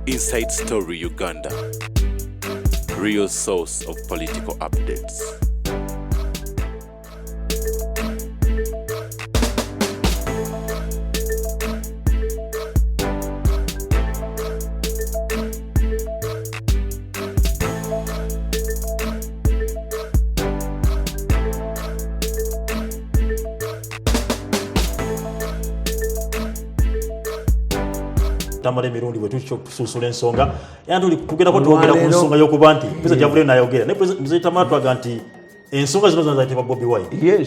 Inside Story Uganda, real source of political updates. Tamale Mirundi wetu kusula ensonga yanduli kugenda ko twogera ku nsonga y'okuba nti pesa javule nayogera ne president Tamale twaga nti ensonga zino zaitibwa Bobi Wine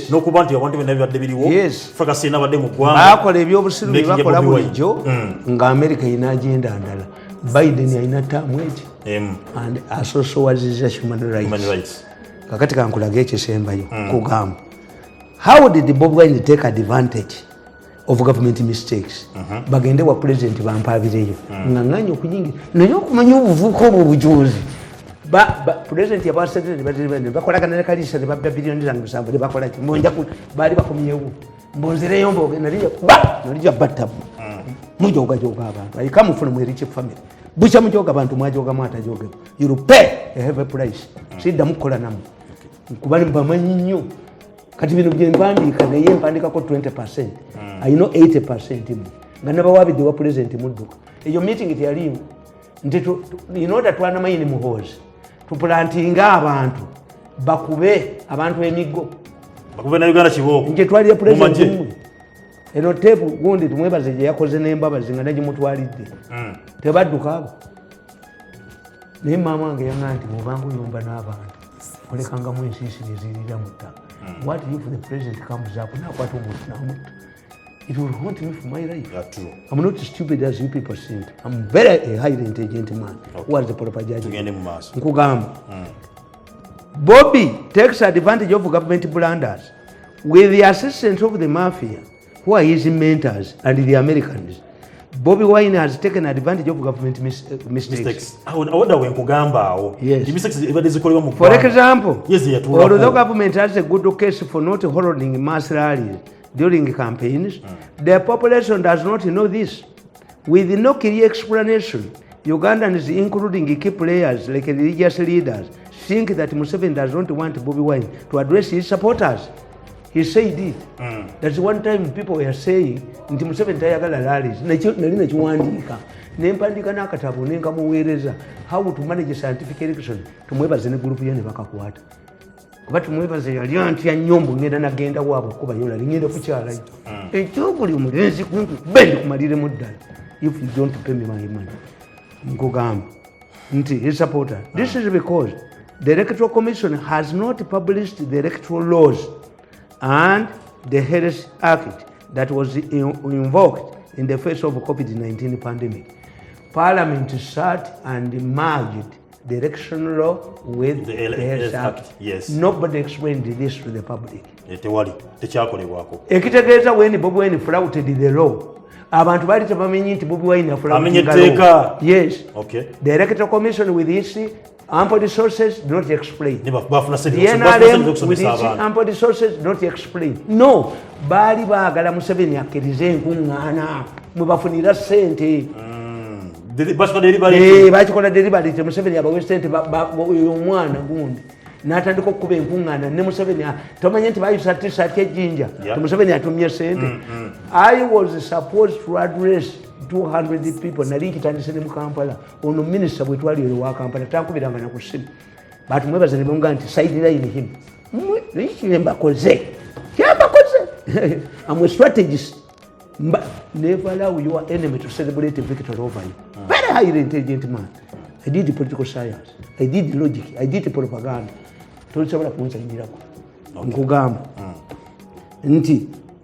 n'okuba nti abantu bena byadde biriwo faka sina badde mu ggwanga bakola ebyobusiru bakola bulijjo nga America ina agenda ndala Biden ayina tamu eki and also was human rights kakati kankulaga ekisembayo kugamba how did Bobi Wine take advantage of government mistakes bagende wa president bampabireyo nganganye okunyingi nayo okumanya obuvuko obujuzi president ya president bakola kana kalisa ne babba bilioni zangu sambo bakola kimonja bali bakomyewo mbonzireyo mboge nalija batta mujoga abantu ayikamufuna mu rich family bucha mujoga abantu mwajoga mata joge you pay a heavy price sida mukola namu kubali bamanyi nnyo kati bino byembandika naye mpandika ko 20%. I know 80% mu ngana bawabide wa president mudduka eyo meeting italimu nteto in order to anamayini muhozi to plantinga abantu bakube abantu emigo bakube na Uganda kiboko nje twali ya president eno tepu gundi tumwebaze je yakoze nemba bazinga naji mutwalidde tebadduka abo ne mama wange yanganti mubangu yumba n'abantu kolekanga mu ensisi nezirira mutta what if the president comes up na kwatu mutu it will haunt me for my life. True. I'm not as stupid as you people think. I'm very highly intelligent man. Who has the proper judgment? Bobi takes advantage of government blunders with the assistance of the mafia, who are his mentors, and the Americans. Bobi Wine has taken advantage of government mistakes. Yes. For example, although government has a good case for not holding mass rallies during campaigns, the population does not know this. With no clear explanation, Ugandans, including key players like religious leaders, think that Museveni does not want Bobi Wine to address his supporters. He said it. That's one time people were saying, nti Museveni tayagala rallies. Nali nakiwandika. Nempandika n'akatabo nenkamuweereza how to manage scientific election. Tumwebaze ne group yene bakakwata. Kuba tumwebaze yali anti ya nyombo ngenda nagenda wabo kuba yola ngenda kukyala. Ekyobuli omulenzi kumpi bendi kumalire muddala. If you don't pay me my money. Nkugamba nti his supporter. This is because the Electoral Commission has not published the electoral laws and the Health Act that was invoked in the face of COVID-19 pandemic. Parliament sat and merged the election law with the Health Act. Yes. Nobody explained this to the public. Ekitegeeza when Bobi Wine flouted the law, abantu bali tebamenyi nti Bobi Wine flouted the law. Yes. Okay. The Electoral Commission with its ample resources do not explain. The NRM with its ample resources do not explain. No. Bali bagala Museveni akkirize enkuŋŋaana mwe bafunira ssente. Bakikola deliberate Museveni abawe ssente omwana gundi n'atandika okukuba enkuŋŋaana ne Museveni tomanye nti bayisa t-shirt ejjinja Museveni atumye ssente. I was supposed to address 200 people nali nkitandise ne mu Kampala ono minisita bwe twali wa Kampala tankubiranga na ku simu batumwebaza ne bamugamba nti sideline him kyembakoze I'm a strategist. Never allow your enemy to celebrate a victory over you. Very highly intelligent man. I did political science. I did logic. I did propaganda.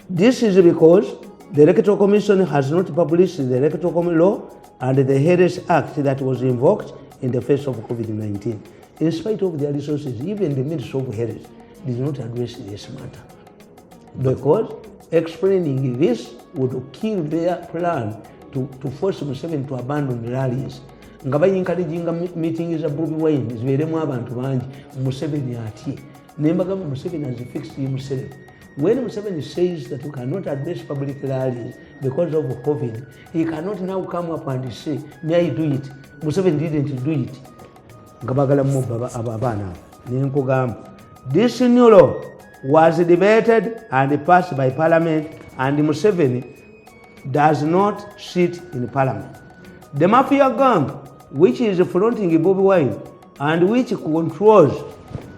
This is because the Electoral Commission has not published the Electoral Law and the Health Act that was invoked in the face of COVID-19. In spite of their resources, even the Ministry of Health did not address this matter. Because explaining this would kill their plan to force Museveni to abandon the rallies. Nga bayinkalejinga meetings za Bobi Wine zibeeremu abantu bangi Museveni atye. Nembaga Museveni has fixed himself. when Museveni says that we cannot address public rallies because of COVID, he cannot now come up and say, may I do it? Museveni didn't do it. This new law was debated and passed by Parliament, and Museveni does not sit in Parliament. The mafia gang, which is fronting Bobi Wine and which controls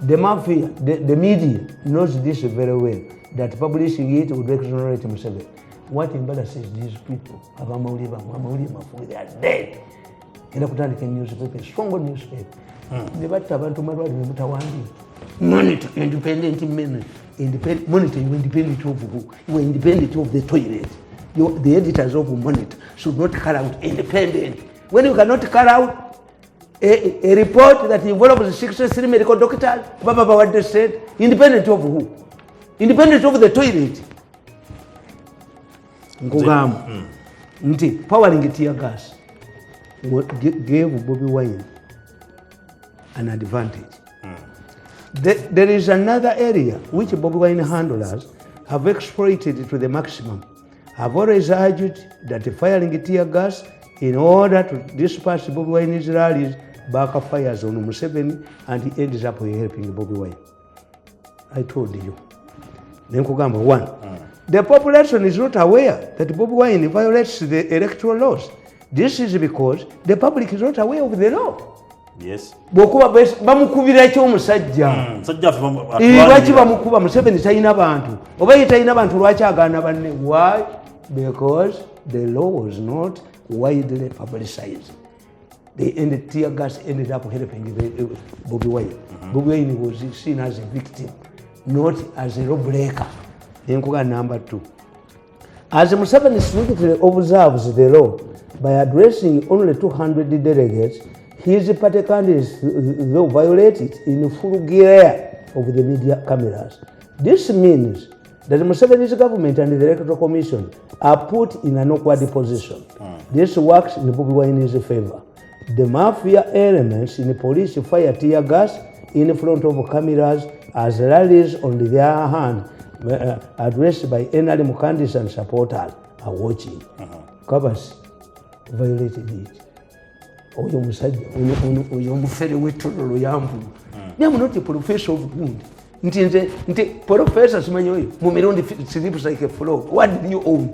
the mafia, the media, knows this very well, that publishing it would exonerate Museveni. What embarrasses these people, they are dead. In a newspaper, strong newspaper. Monitor independent men, monitor you independent of who? You are independent of the toilet. The editors of Monitor should not carry out independent. When you cannot carry out a report that involves 63 medical doctors, what they said, independent of who? Independent of the toilet. Powering tear gas gave Bobi Wine an advantage. There is another area which Bobi Wine handlers have exploited to the maximum. I've always urged that firing tear gas in order to disperse Bobi Wine's rallies backfires on Museveni, and he ends up helping Bobi Wine. I told you. One, the population is not aware that Bobi Wine violates the electoral laws. This is because the public is not aware of the law. Yes. Bamukubira ekyo omusajja. Lwaki bamukuba Museveni talina bantu? Oba ye talina bantu lwaki agaana banne? Why? Because the law was not widely publicized. The tear gas ended up helping Bobi Wine. Bobi Wine was seen as a victim, not as a lawbreaker. Number 2. As Museveni strictly observes the law by addressing only 200 delegates, his party candidates will violate it in full glare of the media cameras. This means that Museveni's government and the Electoral Commission are put in an awkward position. This works in Bobi Wine's favor. The mafia elements in the police fire tear gas in front of cameras as rallies on their hand, addressed by NRM candidates and supporters, are watching. Kabasi violated it. Oyo musajja oyo mufere wetololo yambu. I'm not a professor of wound. Nti professor simanyi oyo mu mirundi sleeps like a flow. What did you own?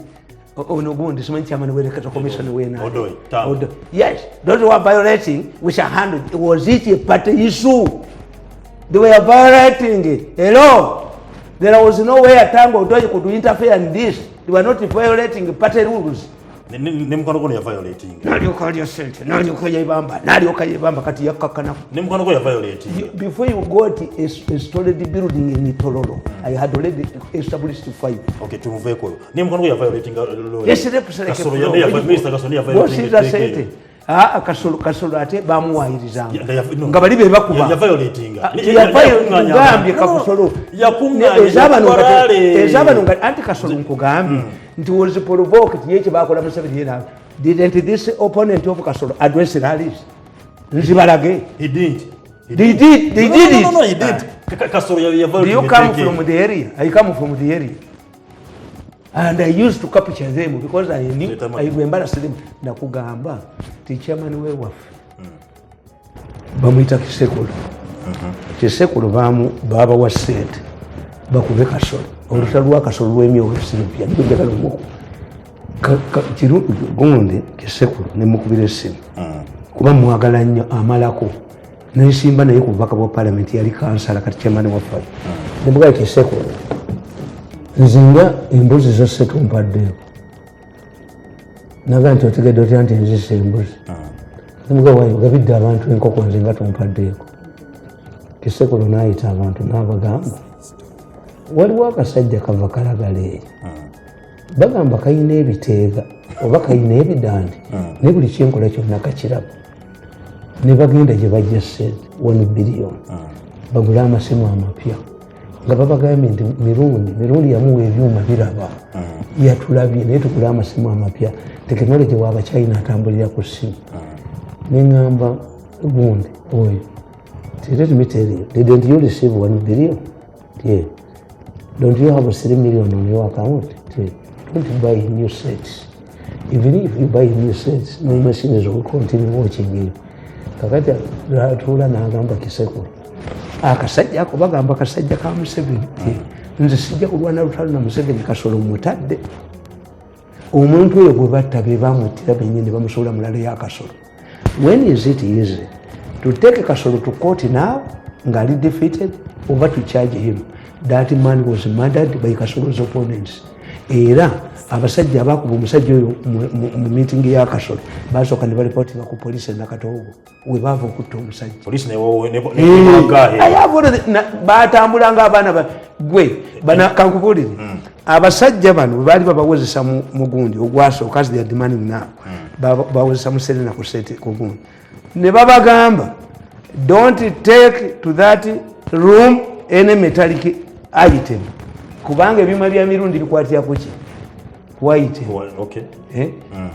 No gundi simanyi chairman we Electoral Commission we na. Odo. Yes, those who are violating which are handled. Was it a party issue? They were violating a law. There was no way a Tango Odoy could interfere in this. They were not violating party rules. Nemukono kono ya violating. Nali okali sente, nali okali bamba, nali okali bamba kati yakakana. Nemukono kono ya violating. Before you got a storage building in Tololo, I had already established 5. Okay, tumuve ko. Nemukono kono ya violating. Yes, represent. Kasoro ya Mr. Kasoni ya violating. What's sente? Kasolo ate bamuwayirizanga. Nga bali be bakuba. Ya violating. Ya violating ngambye kakosolo. Yakunganya. Ezabano nga anti kasolo nkugambye. It was provoked. Yechi bakola Museveni yena. Didn't this opponent of Kasolo address rallies? Nzibalage. He did. They did it. No, he did. Kasolo ya violating. Do you come from the area? I come from the area. And I used to capture them because I knew I embarrassed them. Nakugamba, the chairman we were. Bamwita Kisekulu. Kisekulu baba was said. Bakube Kasolo. Olutalwa Kasolo lw'emyoyo mpya. Nijja kalo muko. Kiru gundi Kisekulu ne mukubira essimu. Kuba mwagala nnyo amalako. N'ensimba naye ku bubaka bwa parliament yali kansala kati chairman wa FAI. Ne mugaye Kisekulu. Nzinga embuzi zose tumpaddeeko. Naga nti otegedde otya nti nzise embuzi. Nemuga wayo gabidde abantu enkoko nzinga tumpaddeeko. Kisekulu n'ayita abantu n'abagamba. Waliwo akasajja kava kalagala eyo. Bagamba kayina ebiteega oba kayina ebidandi. Ne buli kyenkola kyonna kakiraba. Ne bagenda gye bajja ssente 1 billion. Bagula amasimu amapya. Nga babagambye nti Mirundi yamuwa ebyuma biraba. Yatulabye naye tugula amasimu amapya. Tekinologi waaba China atambulira ku ssimu. Ne ngamba gundi oyo. Let me tell you, didn't you receive 1 billion? Yeah. Don't you have 3 million on your account? Don't buy new sets. Even if you buy new sets, no machines will continue watching you. Kakati ratula na agamba Kisekulu. Akasajja ako bagamba kasajja ka Museveni. Nze sijja kulwana lutalo na Museveni Kasolo mutadde. Omuntu oyo gwe batta be bamutira bennyini bamusobola mulala ya Kasolo. When is it easy to take Kasolo to court now, ngali defeated, over to charge him? That man was murdered by Kasolo's opponents. Era abasajja abakuba omusajja oyo mu meeting ya Kasolo basooka ne balipotinga ku poliisi Nakatogo we baava okutta omusajja. Poliisi ne akaaye batambulanga abaana gwe kankubulire abasajja bano baali babawozesa mu gundi ogwasooka as they are demanding now bawozesa mu Serena ku gundi ne babagamba don't take to that room any metallic item kubanga ebima bya Mirundi bikwatira kuki white okay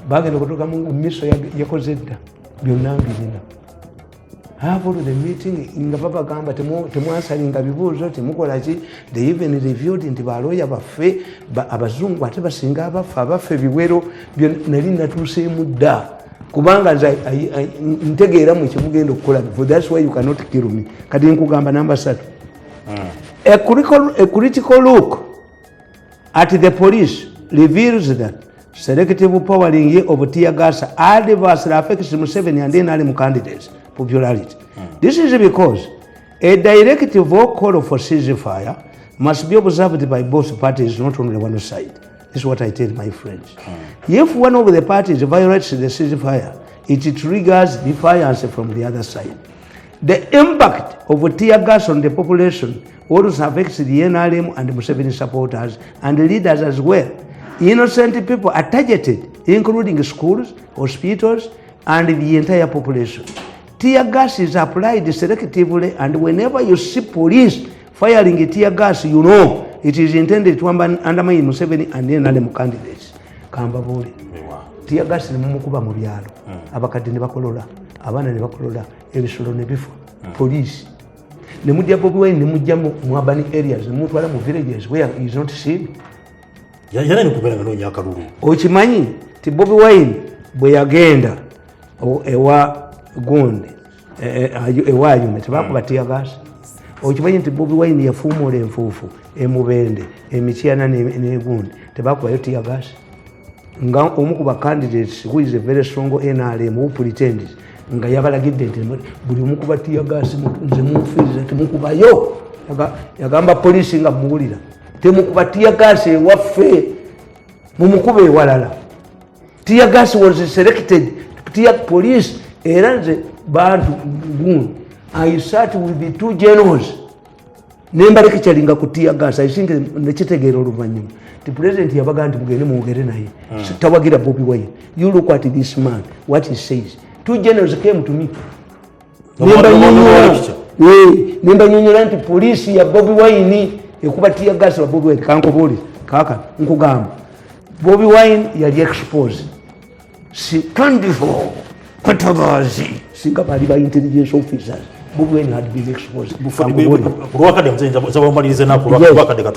bagenda kutoka mu miso yakoze dda byonna mbirina after the meeting nga babagamba temwasalinga bibuuzo temukola ki they even reviewed nti baloya baffe abazungu ate basinga abaffe biwero nali natuuseemu dda kubanga ntegeera mu kimugenda okukola before that's why you cannot kill me kati nkugamba namba 3 a critical look at the police reveals that selective powering of tear gas adversely affects Museveni and NRM candidates' popularity. This is because a directive call for ceasefire must be observed by both parties, not only one side. This is what I tell my friends. If one of the parties violates the ceasefire, it triggers defiance from the other side. The impact of tear gas on the population also affects the NRM and Museveni supporters and leaders as well. Innocent people are targeted, including schools, hospitals, and the entire population. Tear gas is applied selectively, and whenever you see police firing tear gas, you know it is intended to undermine Museveni and NRM candidates. Kambabuli. Tear gas ni mumukuba mu byalo. Abakadde ne bakolola, abaana ne bakolola, ebisolo ne bifa. Police. Ne mujja Bobi Wine ne mujja mu urban areas, ne mutwala mu villages where he is not seen. Yana nikubera ngano nyakalulu. Okimanyi ti Bobi Wine bwe yagenda ewa gundi ewa yume tebakuba tear gas. Okimanyi nti Bobi Wine yafuumula enfuufu emubende emikyana ne gundi tebakubayo tear gas. Nga omu ku candidates who is a very strong NRM who pretends nga yabalagidde nti buli omu kuba tear gas nze munfiiriza temukubayo yagamba poliisi nga muwulira temukuba tear gas ewaffe mumukube ewalala. Tear gas was selected police era nze bantu gundi I sat with the 2 generals nembalekekyalinga ku tear gas I think nekitegeera oluvannyuma the president yabaga nti mugende muwogere naye tawagira Bobi Wine. You look at this man what he says. 2 generals came to me nembanyonyola nti poliisi ya Bobi Wine ekuba tear gas wa Bobi Wine. Kankobuli kaka nkugamba Bobi Wine yali exposed si kandifo kwatabazi singa bali ba intelligence officers. Bobi Wine had been exposed.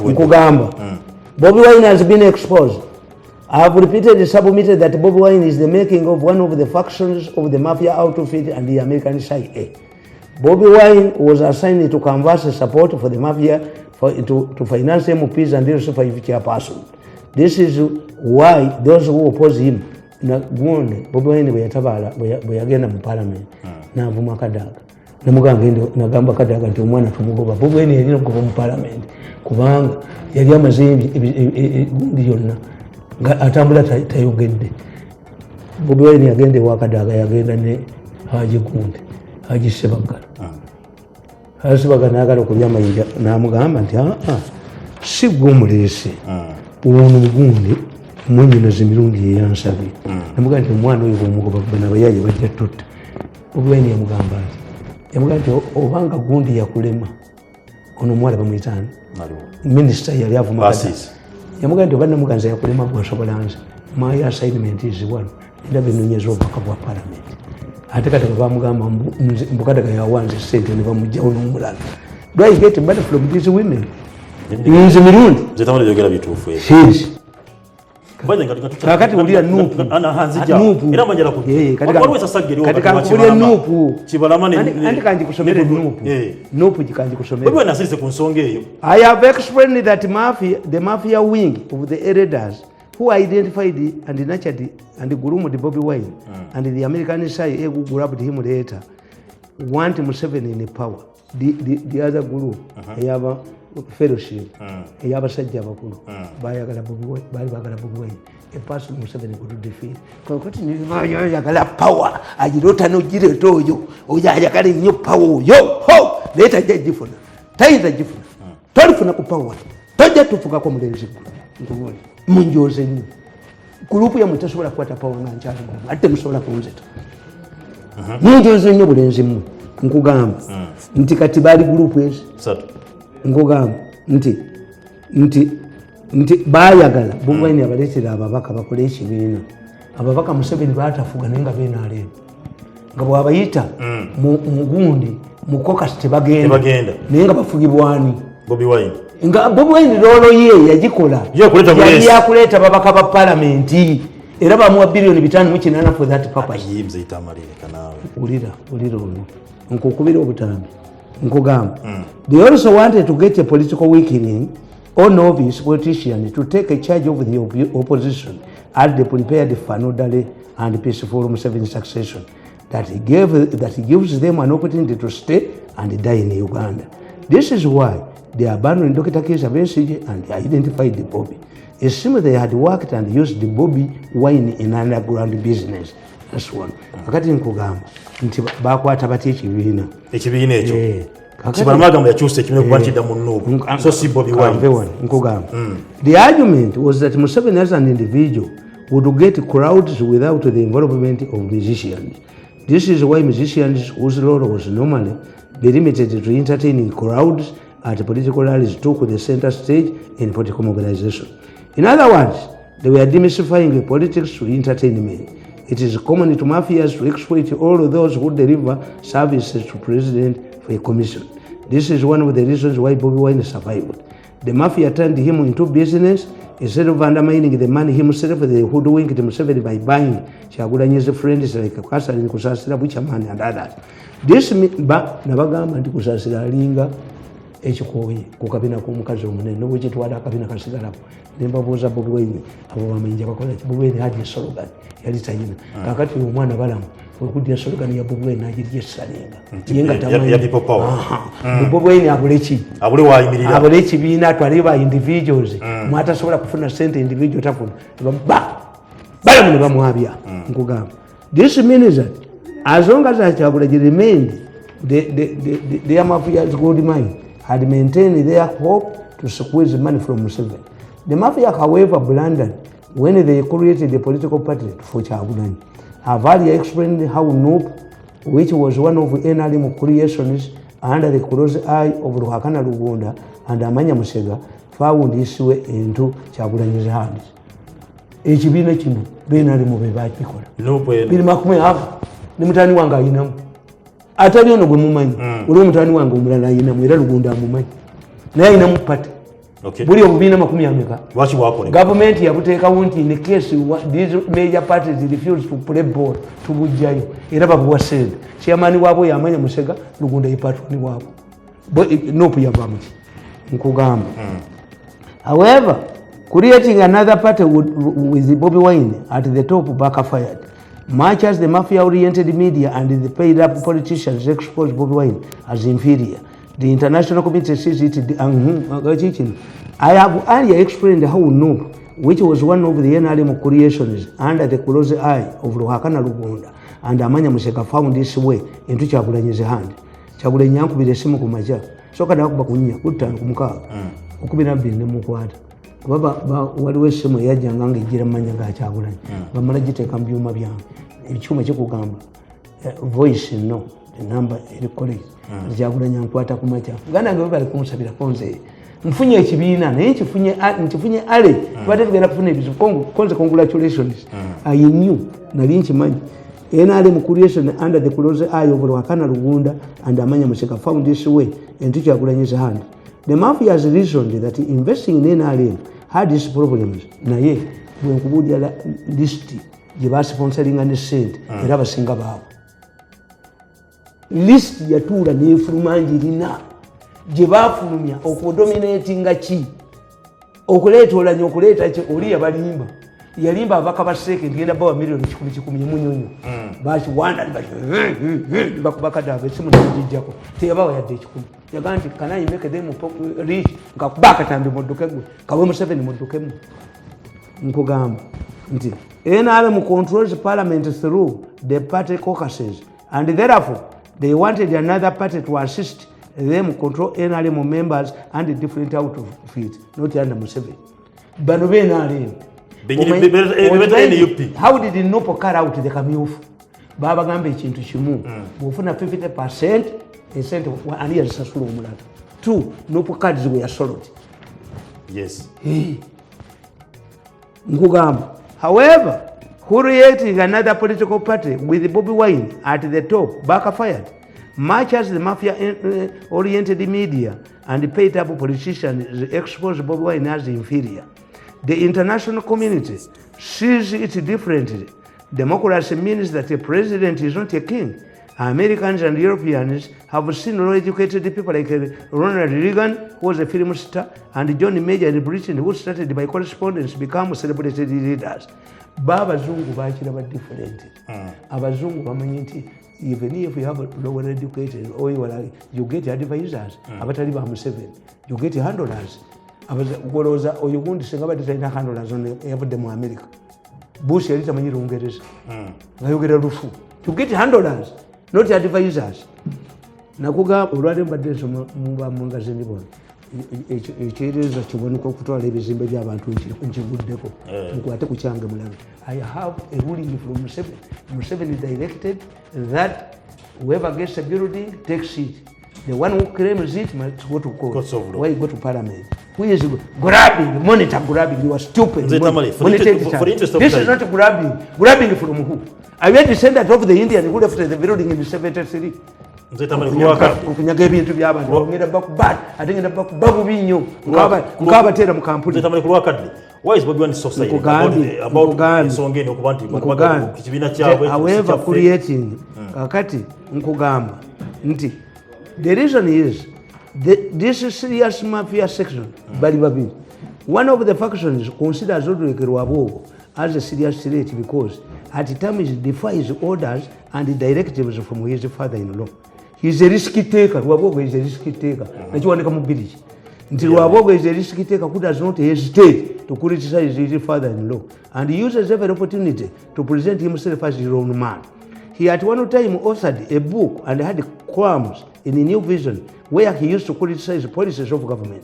Nkugamba Bobi Wine has been exposed. I have repeatedly submitted that Bobi Wine is the making of one of the factions of the mafia outfit and the American CIA. Bobi Wine was assigned to canvass support for the mafia to finance MPs and also for chairperson. This is why those who oppose him Bobi Wine bwe yagenda mu parliament n'avuma Kadaga nagamba Kadaga nti omwana tumugoba. Bobi Wine yalina okuva mu parliament kubanga yali amaze egundi yonna nga atambula tayogedde. Bobi Wine yagenda ewa Kadaga yagenda ne Haji Gundi Haji Sebagala n'agala okulya amayinja n'amugamba nti si gwe omuleese ono Gundi mwennyinaze Mirundi yeyansabye. Namugamba nti omwana oyo bwomugoba banabayaaye bajja tutta. Bobi Wine yamugamba nti obanga Gundi yakulema ono omuwala bamuyitaani minisita yali avuma yamugamba nti oba namuganza yakulema bwasobola nze my assignment is one ndaba enonyeza obubaka bwa parliament. Ate kati bamugamba mbukadaga yawanze sente ne bamugjawo n'omulala. Do I get money from these women? nze Mirundi Tamale yogera bituufu sisi kakati ulira Nnaku ana hanzija era manjala ku katika sasageri katika ulira Nnaku Kibalama ni andi kanji kusomera Nnaku jikanji kusomera bwe nasise ku nsonga eyo. I have explained that the mafia wing of the elders who identified and nurtured and groomed Bobi Wine and the American side who grabbed him later want Museveni in power. The other group yaba fellowship yaba sajja bakulu bayagala Bobi Wine bali bagala Bobi Wine a person Museveni could defeat kakati ni bayagala power ajirota no jireto oyo oyagala nnyo power yo ho leta jifuna tayita jifuna tolifuna ku power tojja tufuka kwa mulenzi ngubone munjoze nnyo group ya mutasobola kwata power na nchali ate musobola kunzeta munjoze nnyo bulenzi mu nkugamba nti kati bali group ezi satu nkugamba nti bayagala Bobi Wine abaletera ababaka bakole ekibiina ababaka Museveni batafuga naye nga beenaleero nga bwabayita mugundi mukokasi tebagenda naye nga bafugibwani Bobi Wine nga Bobi Wine loolo ye yagikola yali yakuleeta babaka ba palamenti era bamuwa bilioni 5.8 for that purpose. Yimze Tamale kanawe ulira olwo nkukubira obutambi nkugamba they also wanted to get a political weakening or novice politician to take a charge of the opposition as they prepared for an orderly and peaceful Museveni succession that gives them an opportunity to stay and die in Uganda. This is why they abandoned Dr. Kizza Besigye and identified the Bobi. It seems they had worked and used the Bobi Wine in underground business. That's one. Akati nkugamba nti bakwata bati ekibiina ekyo Kibalama gamba yakyuse kimwe kubantida mu Nnaku so si Bobi Wine nkugamba the argument was that Museveni as an individual would get crowds without the involvement of musicians. This is why musicians whose role was normally be limited to entertaining crowds at political rallies took the center stage in political mobilization. In other words, they were demystifying politics to entertainment. It is common to mafias to exploit all of those who deliver services to president for a commission. This is one of the reasons why Bobi Wine survived. The mafia turned him into business. Instead of undermining the man himself, they hoodwinked Museveni by buying Kyagulanyi's friends like Kasarani Kusasira Buchaman and others. This nabagamba nti kusasira alinga ekikoyi kukabina kumukazi omunene n'obwekitwala akabina kasigalapo nembabuuza Bobi Wine abo bamenja bakola ki Bobi Wine hadi slogan yali tayina kakati uyo mwana balamu okudya slogan ya Bobi Wine ajirye salinga yenga tamanyi ya people power Bobi Wine abulechi abule wayimirira abulechi bina twaliba individuals mwata sobola kufuna sente individual tafuna balamu ne bamwabya nkugamba. This means that as long as Kyagulanyi remained the mafia's gold mine had maintained their hope to squeeze money from Museveni. The mafia, however, blundered when they created a political party for Kyagulanyi. I've already explained how Nnaku, which was one of NRM creations under the close eye of Ruhakana Rugunda and Amanya Musega, found his way into Kyagulanyi's hands. Ekibiina kino NRM be bakikola biri makumi afa ne mutani wange ayinamu atali ono gwe mumanyi olwo mutani wange omulala ayinamu era Rugunda amumanyi naye ayinamu pati buli obubiina makumi ameka lwaki bwakola gavumenti yabuteekawo nti in case these major parties refuse to play ball tubujjayo era babuwa sente chairman waabwe yamanya Musega Rugunda ye patroni waabwe Nnaku yava muki nkugamba. However, creating another party with Bobi Wine at the top backfired. Much as the mafia-oriented media and the paid-up politicians exposed Bobi Wine as inferior, the international community sees it. I have earlier explained how Nnaku, which was one of the NRM creations under the close eye of Ruhakana Rugunda and Amanya Musega, found this way into Kyagulanyi's hand. Kyagulanyi yankubira essimu ku makya soka nakuba kunnya kutano ku mukaaga okubira bbiri ne mukwata baba waliwo essimu eyajjanga ng'ejjira manya ga Kyagulanyi bamala giteeka mu byuma byange ekyuma kikugamba voice no enamba eri college Kyagulanyi ankwata ku makya ganda nga bali kumusabirako nze nfunye ekibiina naye nkifunye ale tubadde tugenda kufuna ebizibu konze congratulations I knew nali nkimanyi NRM creation under the close eye of Ruhakana Rugunda and Amanya Musega found this way into Kyagulanyi's hand. The mafia has reasoned that investing in NRM had its problems. Naye bwe nkubulira list gye basponsoringa ne sente era basinga baabo. List yatuula n'efuluma njirina gye baafulumya okudominatinga ki okuleeta olanya okuleeta ki oli yabalimba yalimba abaka baseeke ngenda bawa milioni 10 munyonyo bakiwanda bakubakadaaba esimu nagijjako teyabawa yadde 10 yagaa nti can I make them rich nkakuba akatambi mudduke gwe kawe Museveni muddukemu nkugamba nti NRM controls parliament through the party caucuses and therefore they wanted another party to assist them control NRM members and different outfit, not under Museveni. Bano be NRM. How did Nopo carry out the Kamyufu? Baba Gambe ekintu kimu. Bwofuna 50% esente ani yazisasula omulala. 2. Nopo cards were sold. Yes. Nkugamba. However, creating another political party with Bobi Wine at the top backfired. Much as the mafia-oriented media and paid-up politicians expose Bobi Wine as inferior, the international community sees it differently. Democracy means that a president is not a king. Americans and Europeans have seen well-educated people like Ronald Reagan, who was a film star, and John Major in Britain, who started by correspondence, become celebrated leaders. Abazungu bakira different. Abazungu bamanyi nti even if you have lower educated or you get advisors, abatali ba Museveni, you get handlers. Abazagoloza or you want to sing about the handlers on every mu America. Bush yali tamanyi Lungereza. Ngayogera lufu. You get handlers, not advisors. Nakuga olwali mbadde muba mungazini bwana. Ekyereza kiboneka okutwala ebizimbe by'abantu nkivuddeko nkwate ku kyange mulabe. I have a ruling from Museveni. Museveni directed that whoever gets a building takes it. The one who claims it must go to court. Why go to parliament? Who is grabbing? Monitor grabbing. You are stupid. This is not grabbing. Grabbing from who? I read the descendant of the Indian who left the building in 73. Okunyaga ebintu by'abantu ngenda bakubat ate ngenda bakubabu binyo nkabatera mu kampuni. Why is Bobi Wine so silent about ensongeni okuba nti ku kibiina kyabwe? However, creating kakati nkugamba nti the reason is this is serious mafia section bali babiri. One of the factions considers Rodrick Rwabogo as a serious threat because at times he defies orders and directives from his father-in-law. He is a risky taker. Rwabogo is a risky taker. Nakiwandika mu Bidiji. Nti Rwabogo is a risky taker who does not hesitate to criticize his father-in-law and uses every opportunity to present himself as his own man. He at one time authored a book and had columns in a New Vision where he used to criticize the policies of government.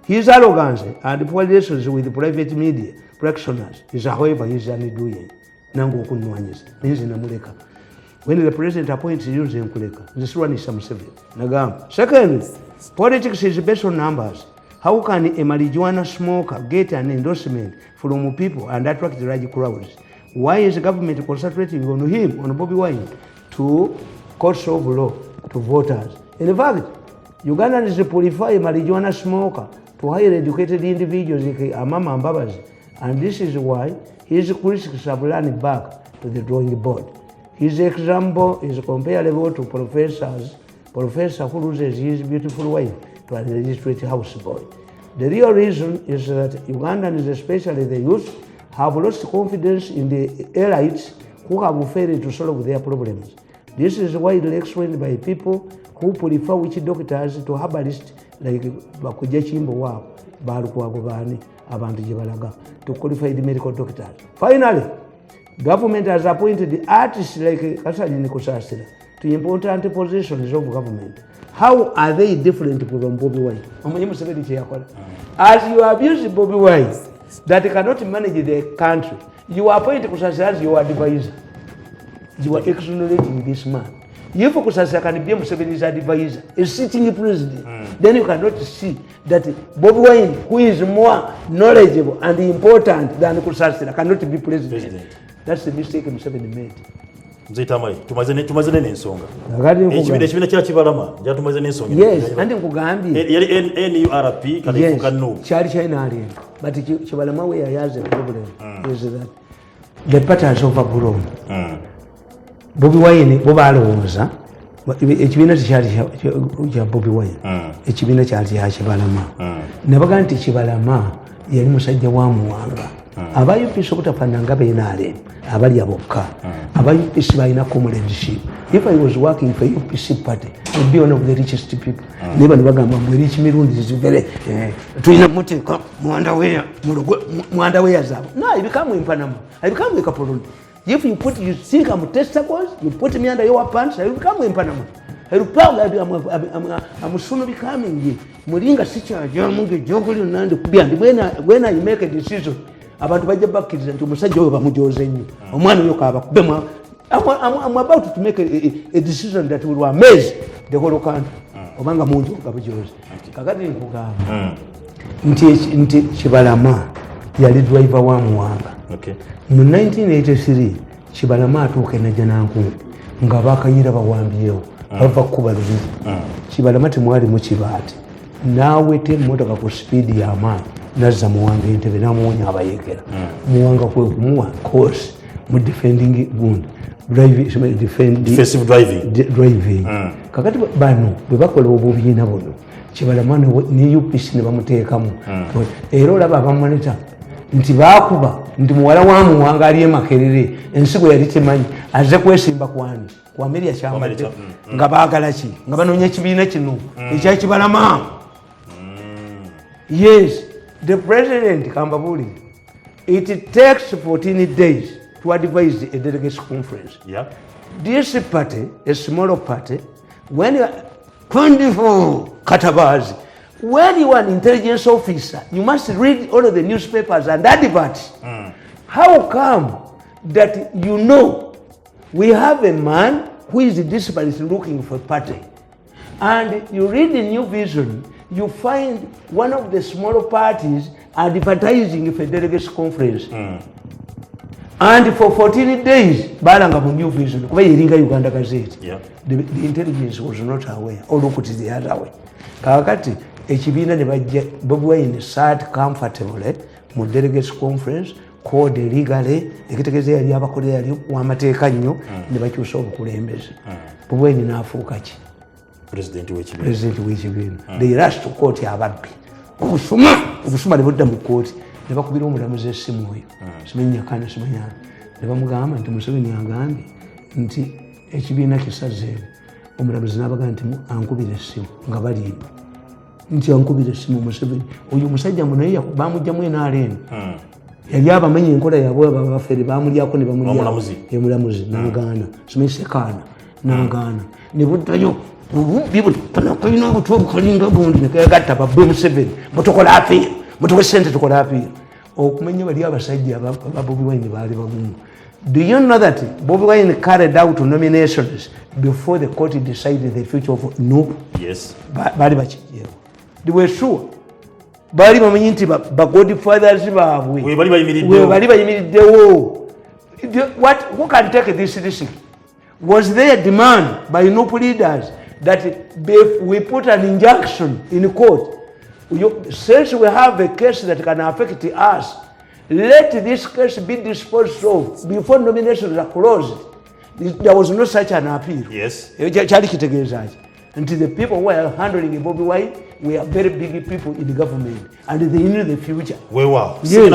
His arrogance and poor relations with the private media practitioners is, however, his undoing. Nangu okunwanyisa ninzi namuleka. When the president appoints you nkuleka this one is Museveni nagamba. Second, politics is based on numbers. How can a marijuana smoker get an endorsement from people and attract large crowds? Why is the government concentrating on him, on Bobi Wine, to courts of law, to voters? In fact, Ugandans prefer marijuana smoker to highly educated individuals like Amama Mbabazi, and this is why his critics have run back to the drawing board. His example is comparable to professor who loses his beautiful wife to an illiterate houseboy. The real reason is that Ugandans, especially the youth, have lost confidence in the elites who have failed to solve their problems. This is widely explained by people who prefer witch doctors to herbalists like Bakuja Chimbo Wao, Barukwagobani, Abantu Jibalaga, to qualified medical doctors. Finally, government has appointed artists like Kasali Nikosasila to important positions of government. How are they different from Bobi Wine? As you abuse Bobi Wine, that cannot manage the country, you appoint Kusasila as your advisor. You are exonerating this man. If Kusasila can be Museveni's advisor, a sitting president, then you cannot see that Bobi Wine, who is more knowledgeable and important than Kusasila, cannot be president. That's the mistake Museveni made. Mzee Tamale tumaze n'ensonga ekibina kya Kibalama nja tumaze n'ensonga yes andi nkugambye yali NURP kalifuka no kyali kyayinaaliyo but Kibalama we yayaze problem is that the patterns of Burundi Bobi Wine bo balowooza ekibina kyali kya Bobi Wine ekibina kyali kya Kibalama nabaga nti Kibalama yali musajja wa muwanga aba UPC okutafana nga beenaale abali abokka aba UPC balina comradeship. If I was working for UPC party I'd be one of the richest people neba nibagamba Nnaku Mirundi zivere tulina muteeka mwanda weya zabo no I become Impanama I become Kapoloni. If you think I'm testicles you put me under your pants I become Impanama. I'm soon becoming Muringa Sicha, Mungi, Joguli, and when I make a decision about Baja Bakis and to Musajo Mujozeni, a man you have Bema, I'm about to make a decision that will amaze the whole country. Omanga Mujo, Kabajos. Kagadi Kuga. Nti Kibalama, Yali driver one. Okay. In 1983, Kibalama took a Nnaku, Ngabaka Yiraba Wambio. Bava kuba luzi Kibalama temwali mu kibaati naawe temmotoka ku speed ya amaanyi nazza muwanga entebe namuwonya abayegera muwanga kwe kumuwa course mu defending gun defensive driving kakati bano bwe bakola obubiina buno Kibalama ne UPC ne bamuteekamu era olaba abamonita nti baakuba nti muwala wa muwanga ali emakerere ensigo yali temanyi azze kwesimba kwani kwa Meria Chamade nga baagala ki nga banoonya ekibiina kino ekya Kibalama. Yes, the president Kambabuli, it takes 14 days to advise a delegates conference. Yeah. This party, a smaller party, when you are 24 Katabazi, when you are an intelligence officer, you must read all of the newspapers and adverts. How come that you know we have a man who is desperately looking for a party, and you read the New Vision, you find one of the smaller parties advertising for a delegates conference. And for 14 days, balanga mu New Vision, kuba yiringa Uganda Gazette. Yeah. The intelligence was not aware, or look at the other way. Kakati, ekibiina ne bajja Bobi Wine sat comfortably mu delegates conference, called legally, ekitegeeza yali abakola yali w'amateeka nnyo ne bakyusa obukulembeze. Bobi Wine n'afuuka ki? President w'ekibiina. They rushed to court ababbi. Obusuma ne budda mu kooti ne bakubira omulamuzi essimu oyo. Simanyi nyakana simanyana. Ne bamugamba nti Museveni agambye nti ekibiina kisazeewo. Omulamuzi n'abagamba nti ankubira essimu nga balimba. Nti ankubira essimu Museveni. Oyo musajja munaye bamugjamu NRM. Yali abamanyi enkola yabwe abafere bamulyako ne bamulyako emulamuzi n'agaana simanyi sekaana n'agaana ne buddayo obubbi butanakuyina obutu obukolinga bundi ne kegatta babbe Museveni mutukola apiira mutuwe ssente tukola apiira okumanya bali abasajja aba Bobi Wine baali bagumu. Do you know that Bobi Wine carried out nominations before the court decided the future of no? Yes. Bali bakijeewo. They were sure. Bali bamanyi nti ba godfathers baabwe we bali bayimiriddewo. Who can take this risk? Was there a demand by NUP leaders that if we put an injunction in court, since we have a case that can affect us, let this case be disposed of before nominations are closed? There was no such an appeal. Yes. Kyali kitegeeza ki nti the people who are handling Bobi Wine we are very big people in the government and they knew the future. Wow. Yes.